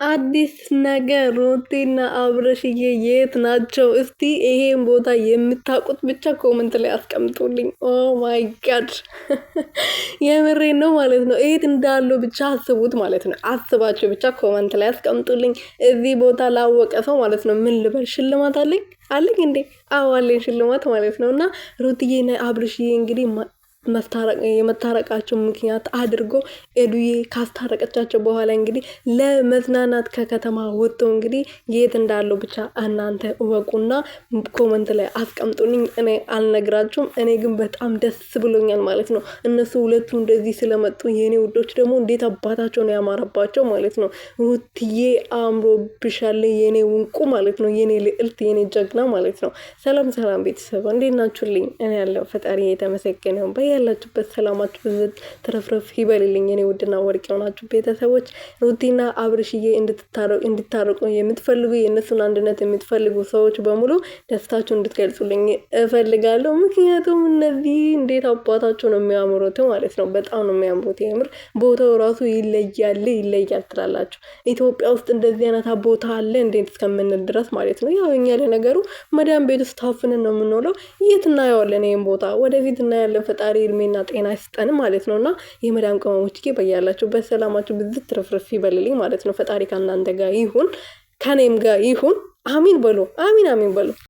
አዲስ ነገር ሩቲና አብርሽዬ የት ናቸው? እስቲ ይሄን ቦታ የምታውቁት ብቻ ኮመንት ላይ አስቀምጡልኝ። ኦ ማይ ጋድ የምሬን ነው ማለት ነው። የት እንዳሉ ብቻ አስቡት ማለት ነው። አስባችሁ ብቻ ኮመንት ላይ አስቀምጡልኝ። እዚህ ቦታ ላወቀ ሰው ማለት ነው ምን ልበል? ሽልማት አለኝ እንዴ? አዎ አለኝ ሽልማት ማለት ነው። እና ሩቲዬና አብርሽዬ እንግዲህ የመታረቃቸው ምክንያት አድርጎ ኤዱዬ ካስታረቀቻቸው በኋላ እንግዲህ ለመዝናናት ከከተማ ወጥተው እንግዲህ የት እንዳለው ብቻ እናንተ እወቁና ኮመንት ላይ አስቀምጡልኝ። እኔ አልነግራችሁም። እኔ ግን በጣም ደስ ብሎኛል ማለት ነው። እነሱ ሁለቱ እንደዚህ ስለመጡ የኔ ውዶች ደግሞ እንዴት አባታቸው ነው ያማረባቸው ማለት ነው። ሩትዬ አምሮብሻል የኔ ውንቁ ማለት ነው። የኔ ልዕልት የኔ ጀግና ማለት ነው። ሰላም ሰላም ቤተሰብ እንዴት ናችሁልኝ? እኔ ያለው ፈጣሪ የተመሰገነ ይሁን። ያላችሁበት ሰላማችሁ ብዝት ተረፍረፍ ይበልልኝ። እኔ ውድና ወርቅ የሆናችሁ ቤተሰቦች ሩቲና አብርሽዬ እንድታረቁ የምትፈልጉ የእነሱን አንድነት የምትፈልጉ ሰዎች በሙሉ ደስታችሁ እንድትገልጹልኝ እፈልጋለሁ። ምክንያቱም እነዚህ እንዴት አባታቸው ነው የሚያምሩት ማለት ነው። በጣም ነው የሚያምሩት። የምር ቦታው ራሱ ይለያል ትላላችሁ። ኢትዮጵያ ውስጥ እንደዚህ አይነት ቦታ አለ እንዴት እስከምንል ድረስ ማለት ነው። ያው እኛ ለነገሩ መዳም ቤት ውስጥ ታፍነን ነው የምንውለው። የት እናየዋለን? ይሄን ቦታ ወደፊት እናያለን። ፈጣሪ እድሜና ጤና ይስጠን ማለት ነውና የመዳም ቅመሞችዬ በያላችሁበት ሰላማችሁ ብዝት ትርፍርፍ ይበልልኝ ማለት ነው። ፈጣሪ ከእናንተ ጋር ይሁን፣ ከኔም ጋር ይሁን። አሚን በሉ። አሚን በሉ።